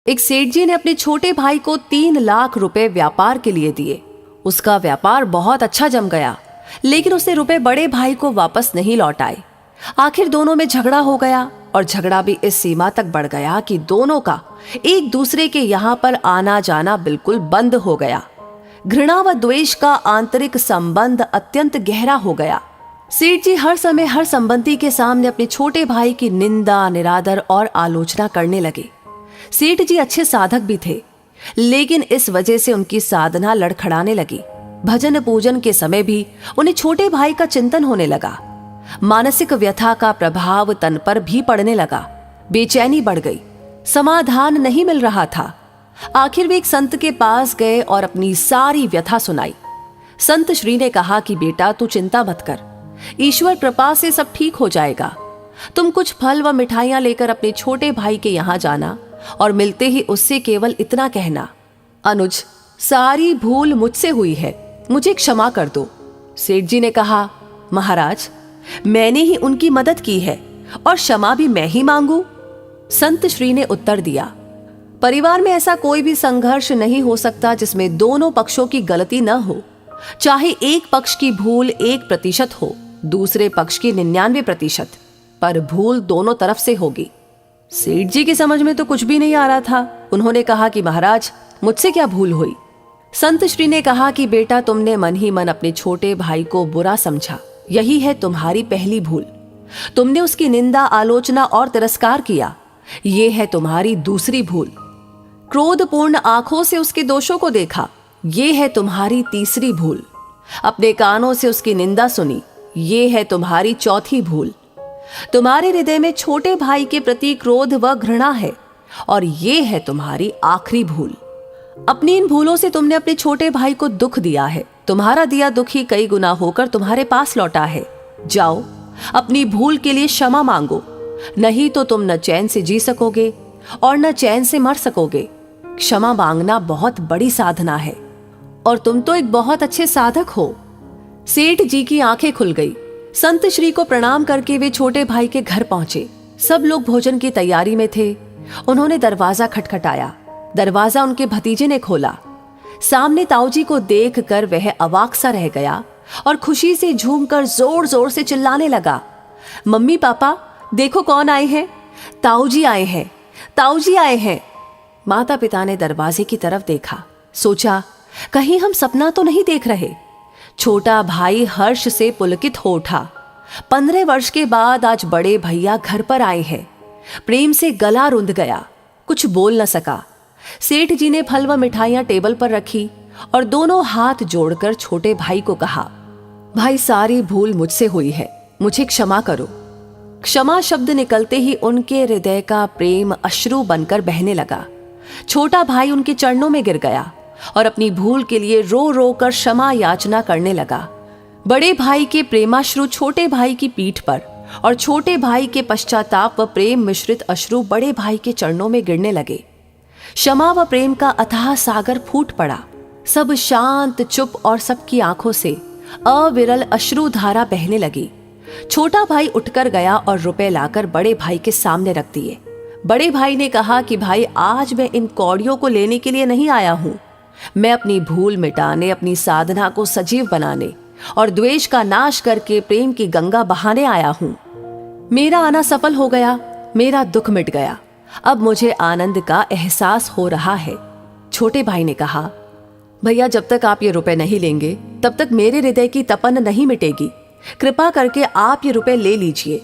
एक सेठ जी ने अपने छोटे भाई को 3 लाख रुपए व्यापार के लिए दिए। उसका व्यापार बहुत अच्छा जम गया, लेकिन उसने रुपए बड़े भाई को वापस नहीं लौटाए। आखिर दोनों में झगड़ा हो गया और झगड़ा भी इस सीमा तक बढ़ गया कि दोनों का एक दूसरे के यहाँ पर आना जाना बिल्कुल बंद हो गया। घृणा व द्वेष का आंतरिक संबंध अत्यंत गहरा हो गया। सेठ जी हर समय हर संबंधी के सामने अपने छोटे भाई की निंदा, निरादर और आलोचना करने लगे। सेठ जी अच्छे साधक भी थे, लेकिन इस वजह से उनकी साधना लड़खड़ाने लगी। भजन पूजन के समय भी उन्हें छोटे भाई का चिंतन होने लगा। मानसिक व्यथा का प्रभाव तन पर भी पड़ने लगा। बेचैनी बढ़ गई, समाधान नहीं मिल रहा था। आखिर वे एक संत के पास गए और अपनी सारी व्यथा सुनाई। संत श्री ने कहा कि बेटा, तू चिंता मत कर, ईश्वर कृपा से सब ठीक हो जाएगा। तुम कुछ फल व मिठाइयां लेकर अपने छोटे भाई के यहाँ जाना और मिलते ही उससे केवल इतना कहना, अनुज, सारी भूल मुझसे हुई है, मुझे क्षमा कर दो। सेठ जी ने कहा, महाराज, मैंने ही उनकी मदद की है और क्षमा भी मैं ही मांगू? संत श्री ने उत्तर दिया, परिवार में ऐसा कोई भी संघर्ष नहीं हो सकता जिसमें दोनों पक्षों की गलती न हो। चाहे एक पक्ष की भूल 1% हो, दूसरे पक्ष की 99%, पर भूल दोनों तरफ से होगी। सेठ जी की समझ में तो कुछ भी नहीं आ रहा था। उन्होंने कहा कि महाराज, मुझसे क्या भूल हुई? संत श्री ने कहा कि बेटा, तुमने मन ही मन अपने छोटे भाई को बुरा समझा, यही है तुम्हारी पहली भूल। तुमने उसकी निंदा, आलोचना और तिरस्कार किया, यह है तुम्हारी दूसरी भूल। क्रोधपूर्ण आंखों से उसके दोषों को देखा, यह है तुम्हारी तीसरी भूल। अपने कानों से उसकी निंदा सुनी, यह है तुम्हारी चौथी भूल। तुम्हारे हृदय में छोटे भाई के प्रति क्रोध व घृणा है और यह है तुम्हारी आखिरी भूल। अपनी इन भूलों से तुमने अपने छोटे भाई को दुख दिया है। तुम्हारा दिया दुख ही कई गुना होकर तुम्हारे पास लौटा है। जाओ, अपनी भूल के लिए क्षमा मांगो, नहीं तो तुम न चैन से जी सकोगे और न चैन से मर सकोगे। क्षमा मांगना बहुत बड़ी साधना है और तुम तो एक बहुत अच्छे साधक हो। सेठ जी की आंखें खुल गई। संत श्री को प्रणाम करके वे छोटे भाई के घर पहुंचे। सब लोग भोजन की तैयारी में थे। उन्होंने दरवाजा खटखटाया। दरवाजा उनके भतीजे ने खोला। सामने ताऊजी को देखकर वह अवाक सा रह गया और खुशी से झूमकर जोर जोर से चिल्लाने लगा, मम्मी पापा, देखो कौन आए हैं, ताऊजी आए हैं, ताऊजी आए हैं। माता पिता ने दरवाजे की तरफ देखा, सोचा कहीं हम सपना तो नहीं देख रहे। छोटा भाई हर्ष से पुलकित हो उठा। 15 वर्ष के बाद आज बड़े भैया घर पर आए हैं। प्रेम से गला रुंध गया, कुछ बोल न सका। सेठ जी ने फल व मिठाइयां टेबल पर रखी और दोनों हाथ जोड़कर छोटे भाई को कहा, भाई, सारी भूल मुझसे हुई है, मुझे क्षमा करो। क्षमा शब्द निकलते ही उनके हृदय का प्रेम अश्रु बनकर बहने लगा। छोटा भाई उनके चरणों में गिर गया और अपनी भूल के लिए रो रो कर क्षमा याचना करने लगा। बड़े भाई के प्रेमाश्रु छोटे भाई की पीठ पर और छोटे भाई के पश्चाताप व प्रेम मिश्रित अश्रु बड़े भाई के चरणों में गिरने लगे। क्षमा व प्रेम का अथाह सागर फूट पड़ा। सब शांत, चुप और सबकी आंखों से अविरल अश्रु धारा बहने लगी। छोटा भाई उठकर गया और रुपए लाकर बड़े भाई के सामने रख दिए। बड़े भाई ने कहा कि भाई, आज मैं इन कौड़ियों को लेने के लिए नहीं आया हूं। मैं अपनी भूल मिटाने, अपनी साधना को सजीव बनाने और द्वेष का नाश करके प्रेम की गंगा बहाने आया हूं। मेरा आना सफल हो गया, मेरा दुख मिट गया। अब मुझे आनंद का एहसास हो रहा है। छोटे भाई ने कहा, भैया, जब तक आप ये रुपए नहीं लेंगे तब तक मेरे हृदय की तपन नहीं मिटेगी। कृपा करके आप ये रुपए ले लीजिए।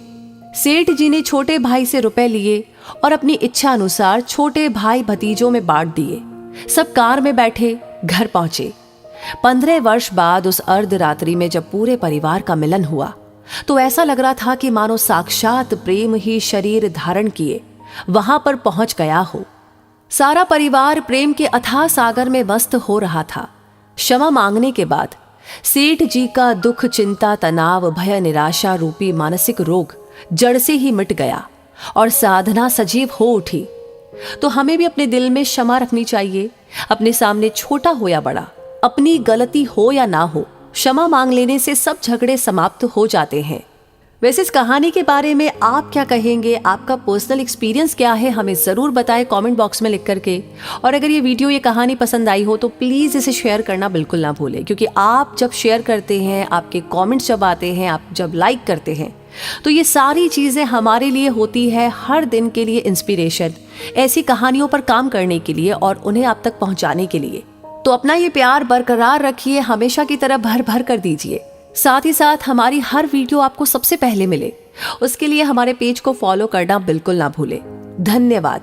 सेठ जी ने छोटे भाई से रुपए लिए और अपनी इच्छा अनुसार छोटे भाई भतीजों में बांट दिए। सब कार में बैठे घर पहुंचे। 15 वर्ष बाद उस अर्धरात्रि में जब पूरे परिवार का मिलन हुआ तो ऐसा लग रहा था कि मानो साक्षात प्रेम ही शरीर धारण किए वहां पर पहुंच गया हो। सारा परिवार प्रेम के अथाह सागर में मस्त हो रहा था। क्षमा मांगने के बाद सेठ जी का दुख, चिंता, तनाव, भय, निराशा रूपी मानसिक रोग जड़ से ही मिट गया और साधना सजीव हो उठी। तो हमें भी अपने दिल में क्षमा रखनी चाहिए। अपने सामने छोटा हो या बड़ा, अपनी गलती हो या ना हो, क्षमा मांग लेने से सब झगड़े समाप्त हो जाते हैं। वैसे इस कहानी के बारे में आप क्या कहेंगे, आपका पर्सनल एक्सपीरियंस क्या है, हमें ज़रूर बताएं कमेंट बॉक्स में लिख करके। और अगर ये वीडियो, ये कहानी पसंद आई हो तो प्लीज़ इसे शेयर करना बिल्कुल ना भूलें, क्योंकि आप जब शेयर करते हैं, आपके कमेंट्स जब आते हैं, आप जब लाइक करते हैं, तो ये सारी चीज़ें हमारे लिए होती है हर दिन के लिए इंस्पिरेशन, ऐसी कहानियों पर काम करने के लिए और उन्हें आप तक पहुँचाने के लिए। तो अपना ये प्यार बरकरार रखिए, हमेशा की तरह भर भर कर दीजिए। साथ ही साथ हमारी हर वीडियो आपको सबसे पहले मिले, उसके लिए हमारे पेज को फॉलो करना बिल्कुल ना भूलें। धन्यवाद।